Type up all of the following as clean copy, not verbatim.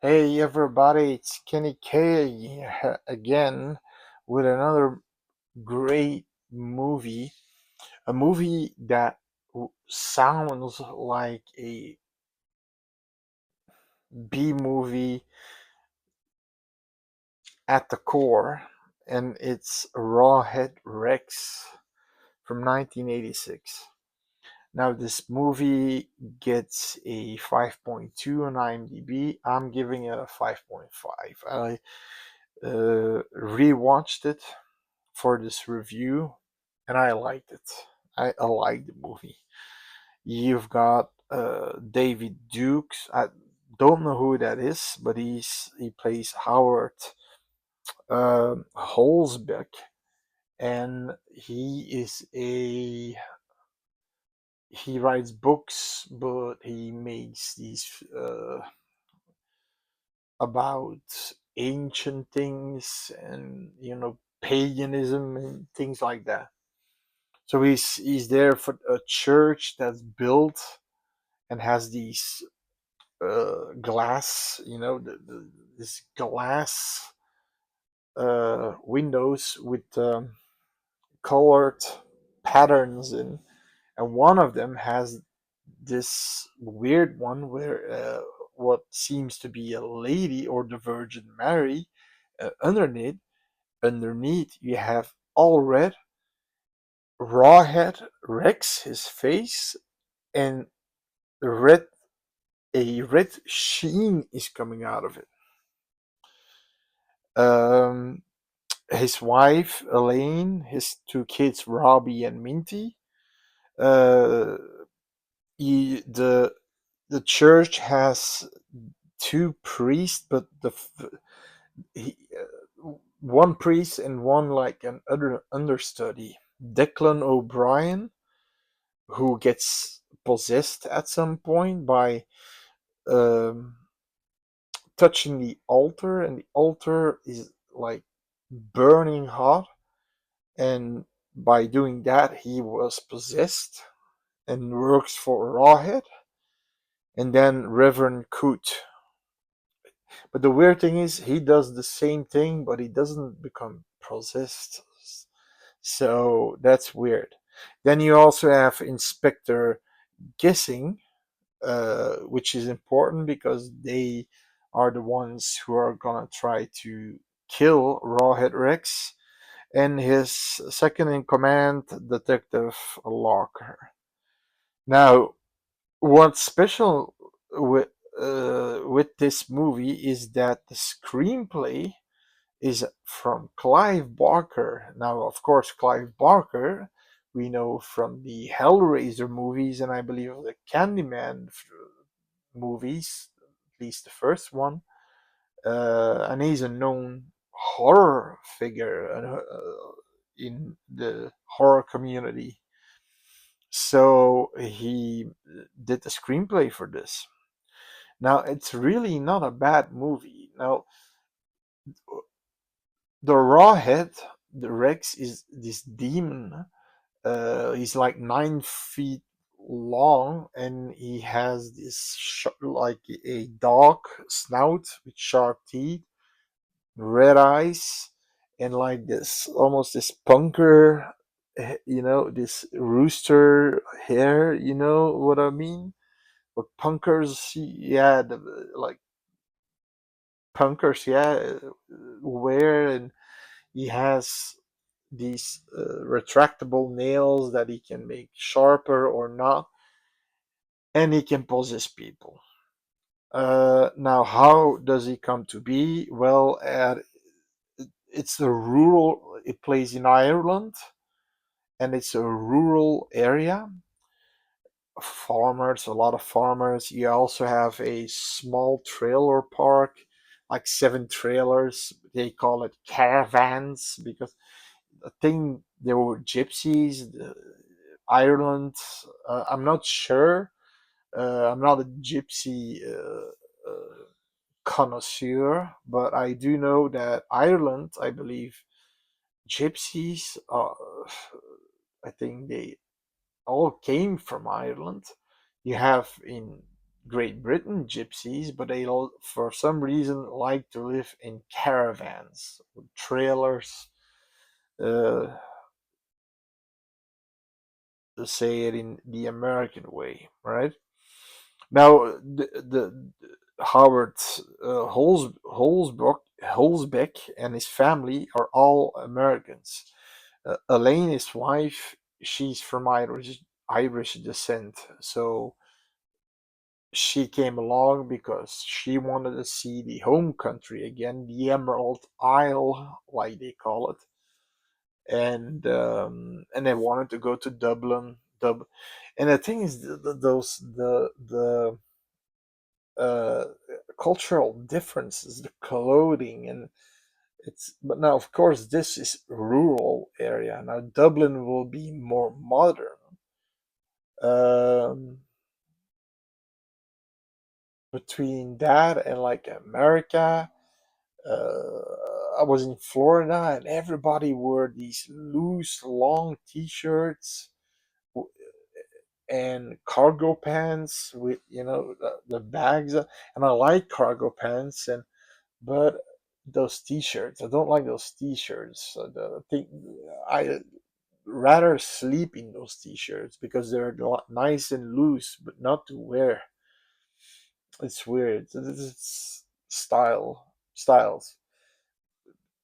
Hey everybody, it's Kenny K again with another great movie. A movie that sounds like a B movie at the core, and it's Rawhead Rex from 1986. Now, this movie gets a 5.2 on IMDb. I'm giving it a 5.5. I rewatched it for this review, and I liked it. I like the movie. You've got David Dukes. I don't know who that is, but he plays Howard Holzbeck, and he writes books, but he makes these about ancient things and paganism and things like that. So he's there for a church that's built and has these glass, this glass windows with colored patterns, and one of them has this weird one where what seems to be a lady or the Virgin Mary underneath. Underneath, you have all red, rawhead Rex, his face, and red a red sheen is coming out of it. Um, his wife Elaine, his two kids Robbie and Minty. Uh, the church has two priests, but one priest and one like an other understudy. Declan O'Brien, who gets possessed at some point by um, touching the altar, and the altar is like burning hot, and by doing that he was possessed and works for Rawhead. And then Reverend Coot. But the weird thing is he does the same thing, but he doesn't become possessed. So that's weird. Then you also have Inspector Guessing, which is important because they are the ones who are gonna try to kill Rawhead Rex, and his second in command, Detective Locker. Now, what's special with this movie is that the screenplay is from Clive Barker. Now, of course, Clive Barker we know from the Hellraiser movies, and I believe the Candyman movies, at least the first one. And he's a known horror figure in the horror community. So he did the screenplay for this. Now, it's really not a bad movie. Now, the Rawhead, the Rex, is this demon. He's like 9 feet long, and he has this like a dog snout with sharp teeth, red eyes, and like this almost this punker, this rooster hair. You know what I mean? What punkers, yeah, like punkers, yeah, wear, and he has these retractable nails that he can make sharper or not, and he can possess people. Now, how does he come to be? Well, it's a rural. It plays in Ireland, and it's a rural area. Farmers, a lot of farmers. You also have a small trailer park, like 7 trailers. They call it caravans because I think there were gypsies. Ireland. I'm not sure. I'm not a gypsy connoisseur, but I do know that Ireland, I believe, gypsies. I think they all came from Ireland. You have in Great Britain gypsies, but they all, for some reason, like to live in caravans, with trailers, uh, to say it in the American way, right? Now, Howard Holzbeck and his family are all Americans. Elaine, his wife, she's from Irish descent, so she came along because she wanted to see the home country again, the Emerald Isle, like they call it, and they wanted to go to Dublin. And the thing is, the uh, cultural differences, the clothing, and it's. But now, of course, this is rural area. Now, Dublin will be more modern. Um, Between that and like America, I was in Florida and everybody wore these loose, long T-shirts and cargo pants with the bags. And I like cargo pants, and but those T-shirts, I don't like those T-shirts. I think I rather sleep in those T-shirts because they're nice and loose, but not to wear. It's weird. It's styles.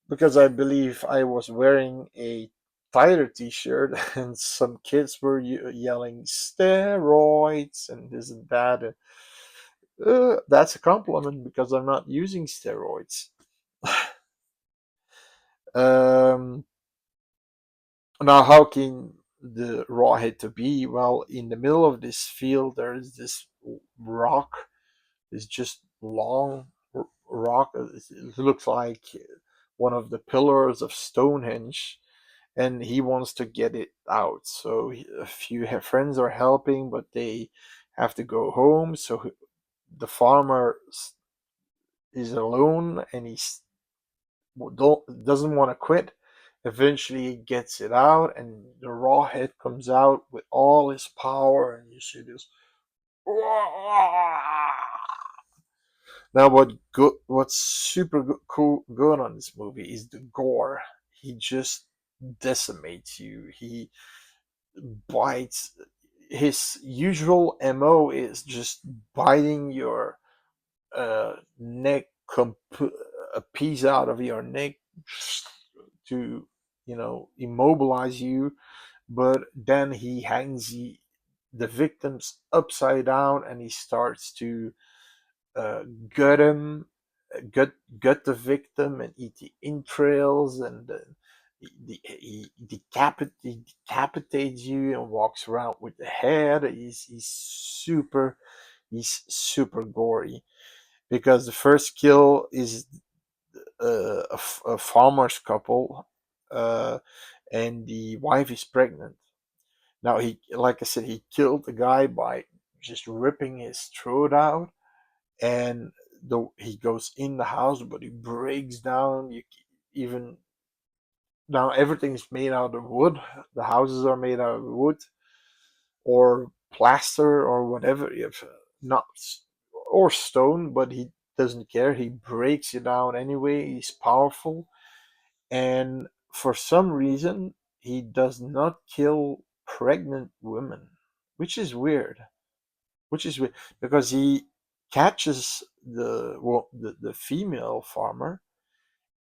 Because I believe I was wearing a tighter T-shirt, and some kids were yelling steroids and this and that. And, that's a compliment because I'm not using steroids. Um, Now, how can the rawhead to be? Well, in the middle of this field, there is this rock. It's just long rock. It looks like one of the pillars of Stonehenge, and he wants to get it out. So a few friends are helping, but they have to go home. So the farmer is alone, and doesn't want to quit. Eventually, he gets it out, and the raw head comes out with all his power, and you see this. Now, what's super good on this movie is the gore. He just decimates you. He bites. His usual MO is just biting your neck, a piece out of your neck to, immobilize you. But then he hangs the victims upside down, and he starts to uh, gut him, gut the victim, and eat the entrails, and he decapitates you and walks around with the head. He's super gory because the first kill is a farmer's couple, uh, and the wife is pregnant. Now like I said, he killed the guy by just ripping his throat out, and he goes in the house, but he breaks down. Even now, everything's made out of wood. The houses are made out of wood or plaster or whatever, if not or stone. But he doesn't care. He breaks it down anyway. He's powerful, and for some reason, he does not kill pregnant women, which is weird. Which is weird because he catches the female farmer,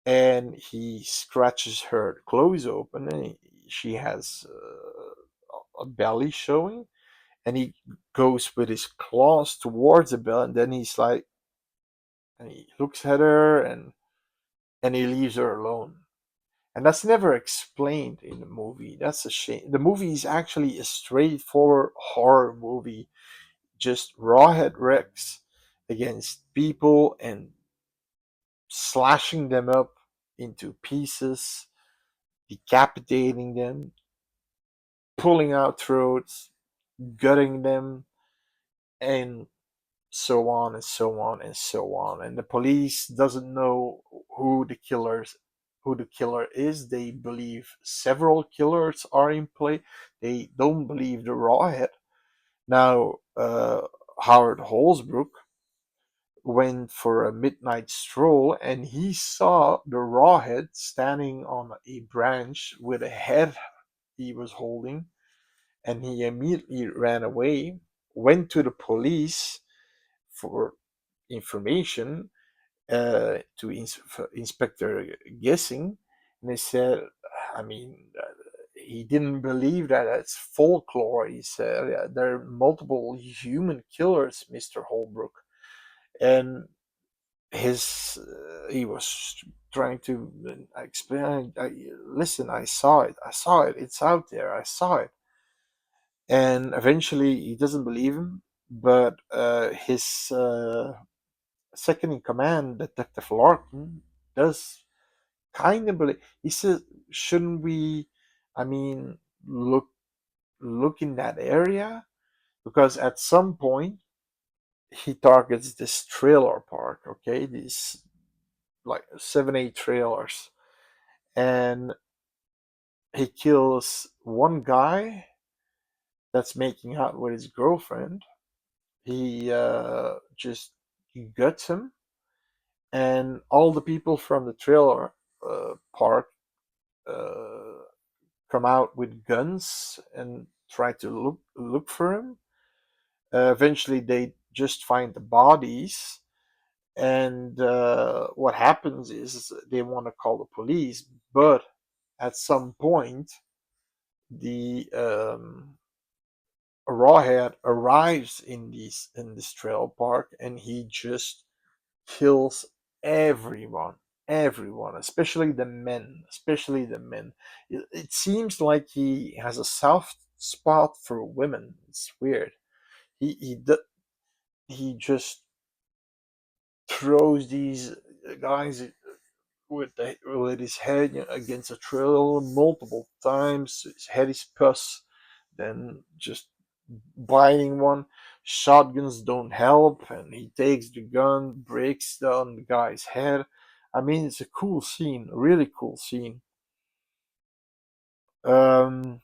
and he scratches her clothes open, and she has a belly showing, and he goes with his claws towards the belly, and then and he looks at her, and he leaves her alone. And that's never explained in the movie. That's a shame. The movie is actually a straightforward horror movie, just rawhead Rex against people and slashing them up into pieces, decapitating them, pulling out throats, gutting them, and so on and so on and so on. And the police doesn't know who the killer is. They believe several killers are in play. They don't believe the rawhead. Now, Howard Holsbrook went for a midnight stroll and he saw the rawhead standing on a branch with a head he was holding, and he immediately ran away, went to the police for information, to Inspector Guessing, and they said, I mean, he didn't believe that it's folklore. He said, there are multiple human killers, Mr. Holbrook. And he was trying to explain, listen, I saw it, it's out there, I saw it. And eventually he doesn't believe him, but his second in command, Detective Larkin, does kind of believe. He says, shouldn't we, I mean, look in that area? Because at some point he targets this trailer park, okay, these like 7 8 trailers, and he kills one guy that's making out with his girlfriend. He just guts him, and all the people from the trailer park uh, come out with guns and try to look for him. Eventually, they just find the bodies, and what happens is they want to call the police, but at some point, the rawhead arrives in this trail park, and he just kills everyone, everyone, especially the men. It seems like he has a soft spot for women. It's weird. He just throws these guys with his head, against a trailer multiple times. His head is pus. Then just biting one. Shotguns don't help, and he takes the gun, breaks down the guy's head. I mean, it's a cool scene, a really cool scene. Um,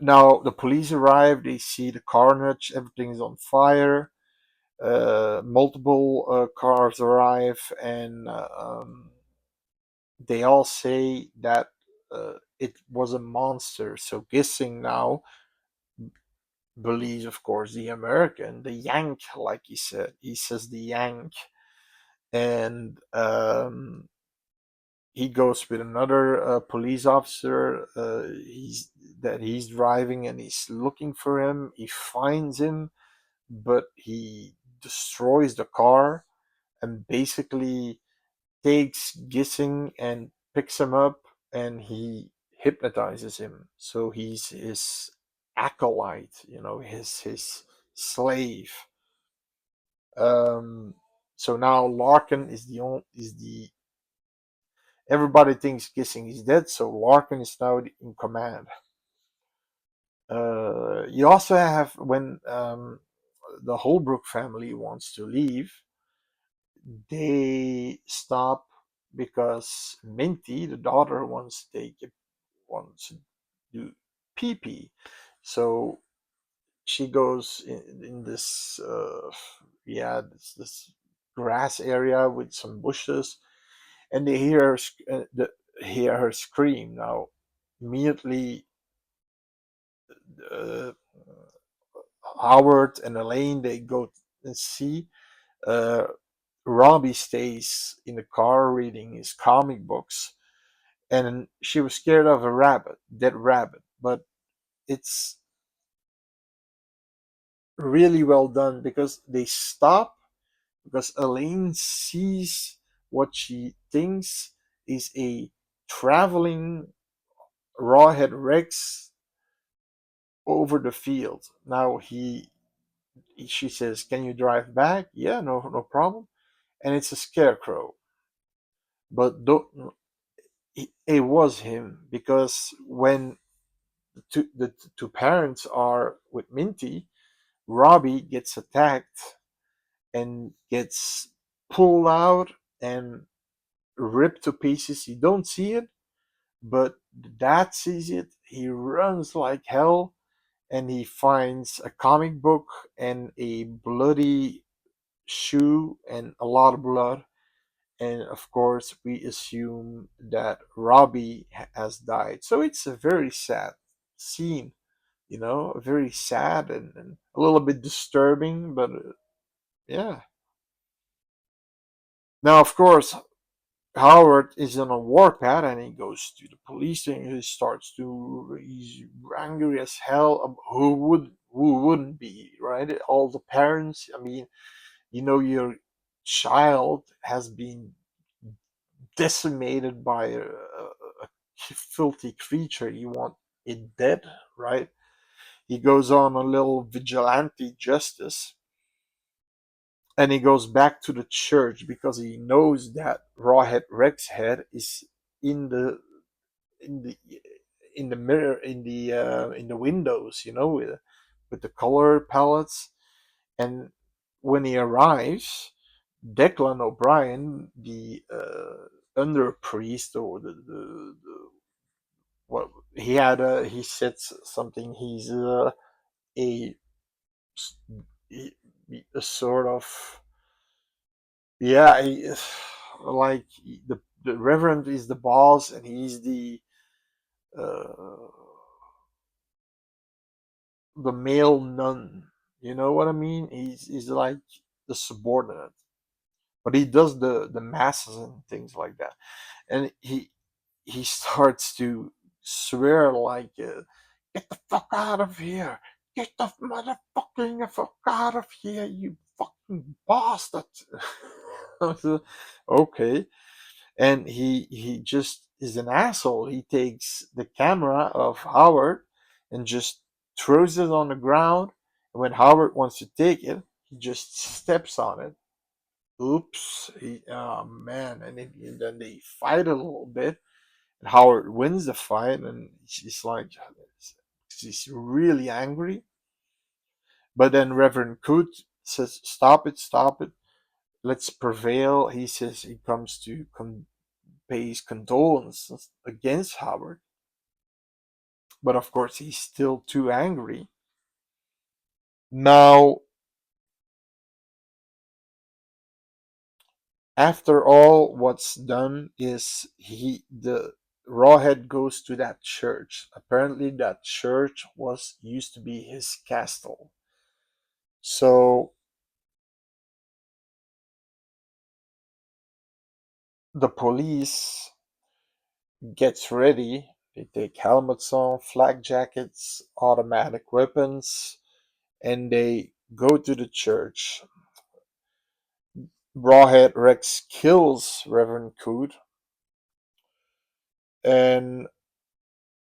Now the police arrive. They see the carnage. Everything is on fire. Multiple cars arrive, and they all say that it was a monster. So guessing now believes, of course, the American, the Yank, like he said. He says the Yank, and he goes with another police officer. He's driving, and he's looking for him. He finds him, but he destroys the car and basically takes Gissing and picks him up, and he hypnotizes him. So he's his acolyte, his slave. Um, so now Larkin is the everybody thinks Gissing is dead, so Larkin is now in command. You also have when the Holbrook family wants to leave, they stop because Minty, the daughter, wants to do pee pee. So she goes in this this grass area with some bushes, and they hear her scream. Now immediately, uh, Howard and Elaine, they go and see. Uh, Robbie stays in the car reading his comic books, and she was scared of a rabbit, dead rabbit. But it's really well done because they stop, because Elaine sees what she thinks is a traveling rawhead Rex over the field. Now she says, "Can you drive back?" Yeah, no problem. And it's a scarecrow, but it was him, because when the two parents are with Minty, Robbie gets attacked and gets pulled out and ripped to pieces. You don't see it, but the dad sees it. He runs like hell, and he finds a comic book and a bloody shoe and a lot of blood. And of course, we assume that Robbie has died. So it's a very sad scene, very sad and a little bit disturbing, but yeah. Now, of course, Howard is on a warpath and he goes to the police and he's angry as hell. Who wouldn't be, right? All the parents, I mean, your child has been decimated by a filthy creature. You want it dead, right? He goes on a little vigilante justice and he goes back to the church because he knows that Rawhead Rex's head is in the in the in the mirror in the windows, with the color palettes. And when he arrives, Declan O'Brien, the under priest, or the what he said something. He's a a sort of, yeah, like the reverend is the boss and he's uh, the male nun. You know what I mean? He's like the subordinate, but he does the masses and things like that. And he starts to swear like, "Get the fuck out of here! Get the motherfucking fuck out of here, you fucking bastard!" I said, okay, and he just is an asshole. He takes the camera of Howard and just throws it on the ground. And when Howard wants to take it, he just steps on it. Oops! Oh man! And then they fight a little bit. And Howard wins the fight, and she's like, she's really angry. But then Reverend Coot says, "Stop it! Stop it! Let's prevail." He says he comes to pay his condolences against Howard, but of course he's still too angry. Now, after all, what's done is the Rawhead goes to that church. Apparently, that church was used to be his castle. So the police gets ready. They take helmets on, flak jackets, automatic weapons, and they go to the church. Rawhead Rex kills Reverend Coot, and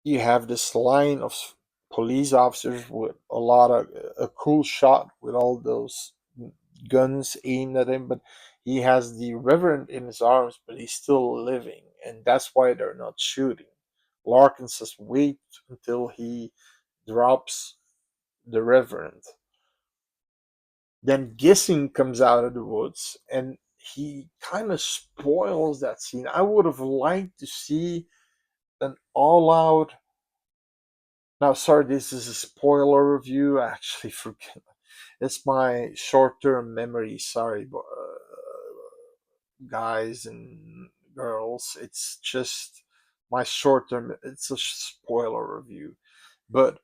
you have this line of police officers with a lot of a cool shot with all those guns aimed at him, but he has the Reverend in his arms, but he's still living, and that's why they're not shooting. Larkin says, "Wait until he drops the Reverend." Then Gissing comes out of the woods, and he kind of spoils that scene. I would have liked to see an all-out. Now, sorry, this is a spoiler review. I actually forget. It's my short-term memory. Sorry, guys and girls. It's just my short-term. It's a spoiler review, but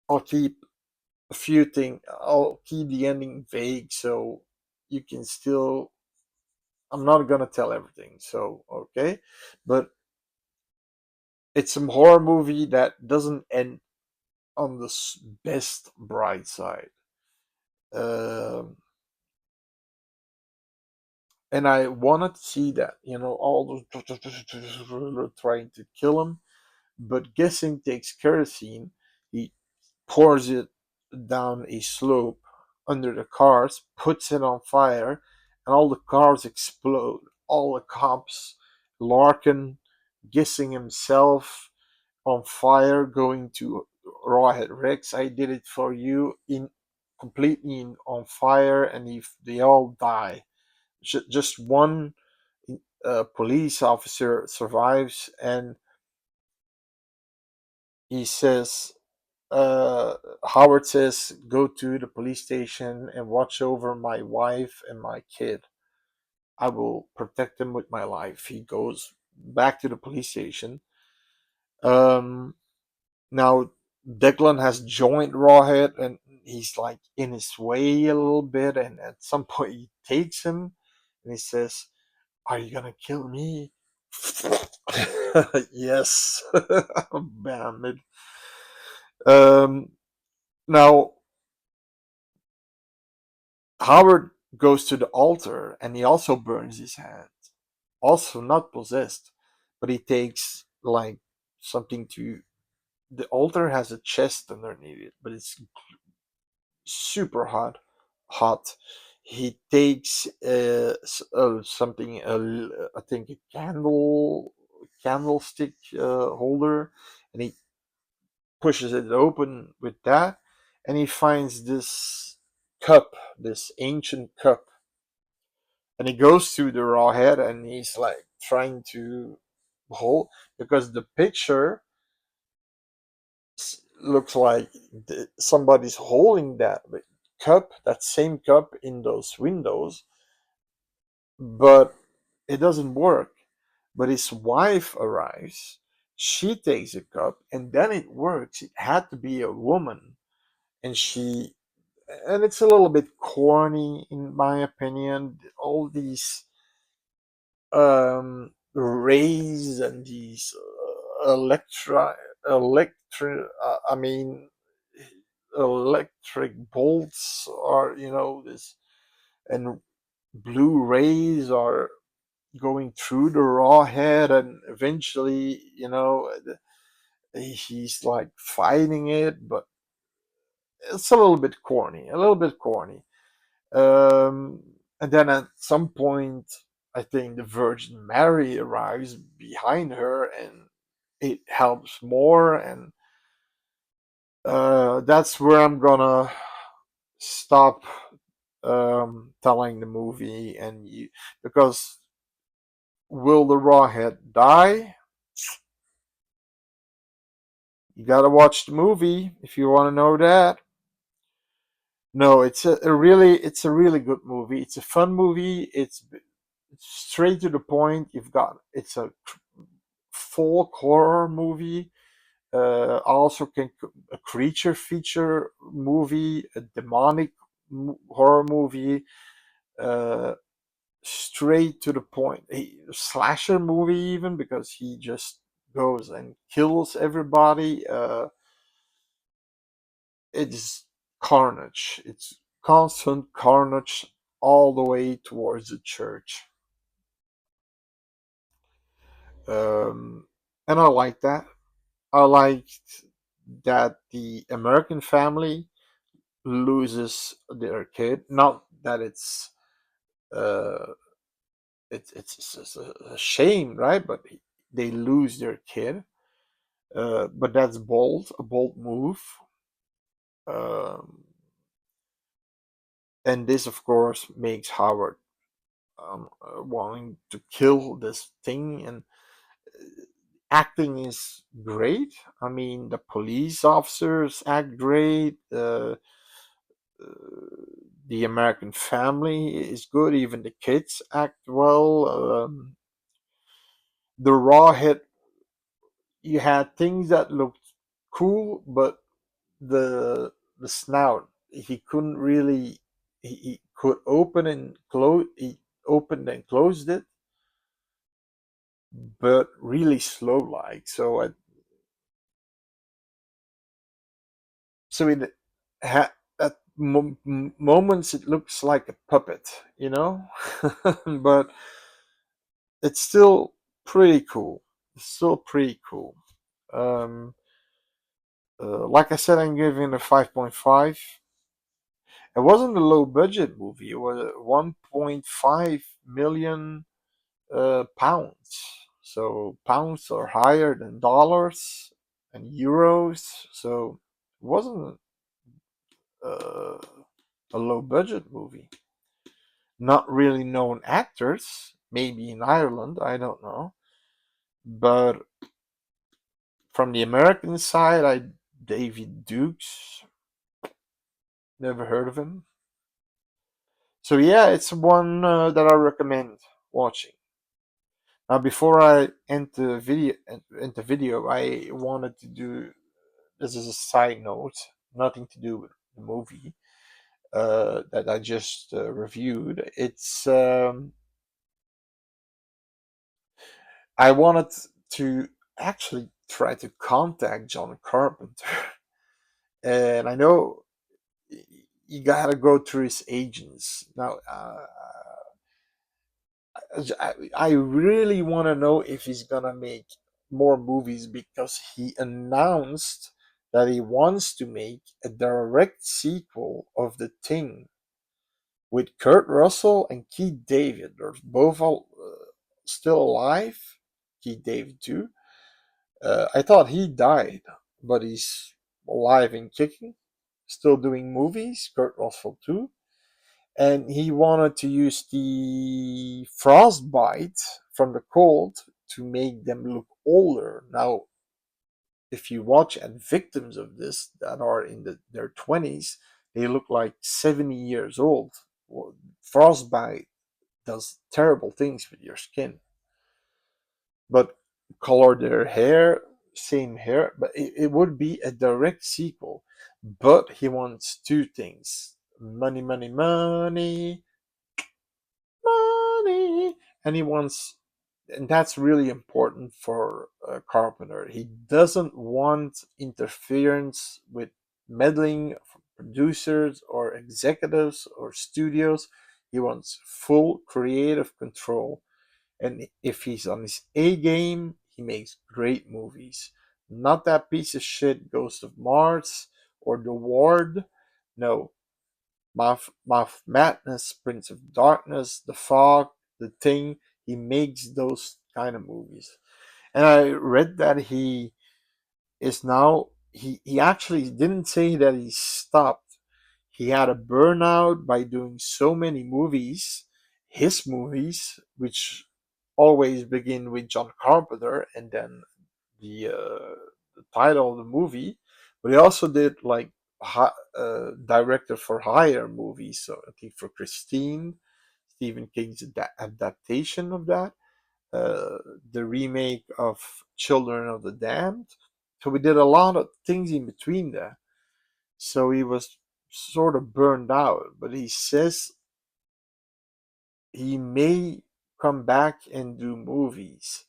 I'll keep a few things. I'll keep the ending vague so you can still. I'm not gonna tell everything. So okay, but it's a horror movie that doesn't end on the best bright side. Um, and I wanted to see that, all those trying to kill him, but Guessing takes kerosene, he pours it down a slope under the cars, puts it on fire, and all the cars explode. All the cops, Larkin, Guessing himself on fire, going to Rawhead Rex. I did it for you, in completely on fire, and they all die. Just one police officer survives, and he says uh, Howard says, "Go to the police station and watch over my wife and my kid. I will protect them with my life." He goes back to the police station. Um, Now Declan has joined Rawhead, and he's like in his way a little bit. And at some point, he takes him and he says, "Are you gonna kill me?" Yes, bam it. Um, Now Howard goes to the altar and he also burns his hand. Also not possessed, but he takes like something to. The altar has a chest underneath it, but it's super hot. He takes something, I think a candlestick holder, and he pushes it open with that, and he finds this cup, this ancient cup, and he goes to the raw head, and he's like trying to hold, because the picture looks like somebody's holding that cup, that same cup in those windows, but it doesn't work. But his wife arrives, she takes a cup, and then it works. It had to be a woman, and it's a little bit corny in my opinion. All these rays and these I mean electric bolts are, this, and blue rays are going through the raw head, and eventually, he's like fighting it, but it's a little bit corny, um and then at some point, I think the Virgin Mary arrives behind her, and it helps more. And that's where I'm gonna stop telling the movie. And you, because will the rawhead die? You gotta watch the movie if you want to know that. No, it's a really good movie. It's a fun movie. It's straight to the point. It's a folk horror movie. Also, a creature feature movie, a demonic horror movie. Uh, Straight to the point. A slasher movie, even, because he just goes and kills everybody. It's carnage. It's constant carnage all the way towards the church. And I like that. I liked that the American family loses their kid. Not that uh, it's a shame, right? But they lose their kid. But that's a bold move. Um, and this, of course, makes Howard wanting to kill this thing. And acting is great. I mean, the police officers act great. The American family is good. Even the kids act well. The raw hit, you had things that looked cool, but the snout, he couldn't really. He could open and close. He opened and closed it, but really slow like. So it at moments it looks like a puppet. But it's still pretty cool. It's still pretty cool. Um, like I said, I'm giving it a 5.5. It wasn't a low budget movie. It was 1.5 million pounds. So pounds are higher than dollars and euros. So it wasn't uh, a low budget movie. Not really known actors. Maybe in Ireland, I don't know. But from the American side, I David Dukes. Never heard of him. So yeah, it's one that I recommend watching. Now, before I end the video, I wanted to do this is a side note, nothing to do with the movie that I just reviewed. It's I wanted to actually try to contact John Carpenter, and I know you gotta go through his agents. Now, I really want to know if he's gonna make more movies because he announced that he wants to make a direct sequel of The Thing with Kurt Russell and Keith David. They're both all, still alive. Keith David too. I thought he died, but he's alive and kicking, still doing movies. Kurt Russell too, and he wanted to use the frostbite from the cold to make them look older. Now, if you watch at victims of this that are in their 20s, they look like 70 years old. Well, frostbite does terrible things with your skin. But color their hair, same hair, but it would be a direct sequel. But he wants two things: money, money, money, money, and he wants, and that's really important for Carpenter. He doesn't want interference with meddling from producers or executives or studios. He wants full creative control, and if he's on his A game, he makes great movies. Not that piece of shit Ghost of Mars or The Ward. No, Mouth Madness, Prince of Darkness, The Fog, The Thing. He makes those kind of movies. And I read that he is now, he actually didn't say that he stopped. He had a burnout by doing so many movies, his movies, which always begin with John Carpenter and then the title of the movie. But he also did like director for hire movies. So I think for Christine, Stephen King's adaptation of that, uh, the remake of Children of the Damned. So we did a lot of things in between there. So he was sort of burned out, but he says he may come back and do movies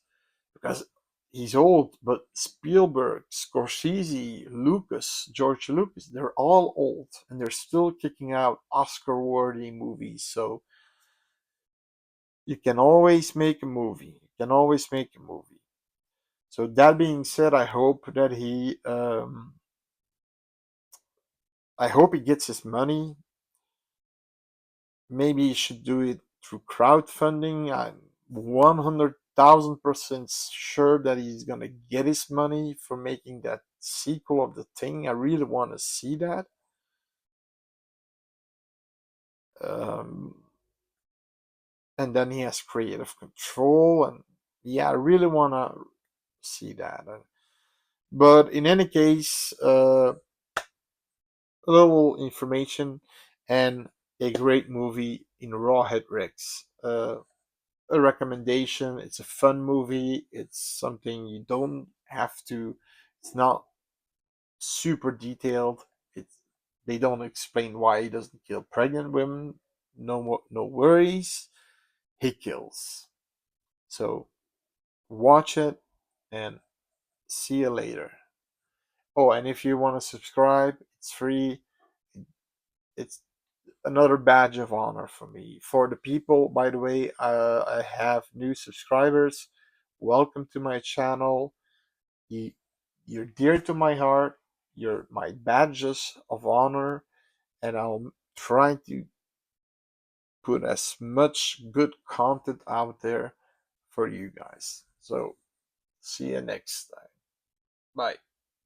because he's old, but Spielberg, Scorsese, Lucas, George Lucas, they're all old and they're still kicking out Oscar worthy movies. So you can always make a movie. You can always make a movie. So that being said, I hope he gets his money. Maybe he should do it through crowdfunding. I'm 100,000% sure that he's gonna get his money for making that sequel of The Thing. I really want to see that. Um, and then he has creative control, and yeah, I really want to see that. But in any case, a little information and a great movie in Rawhead Rex. A recommendation. It's a fun movie. It's something you don't have to. It's not super detailed. It's they don't explain why he doesn't kill pregnant women. No worries. He kills. So watch it and see you later. Oh, and if you want to subscribe, it's free. It's another badge of honor for me. For the people, by the way, I have new subscribers. Welcome to my channel. You, you're dear to my heart. You're my badges of honor, and I'll try to put as much good content out there for you guys. So, see you next time. Bye.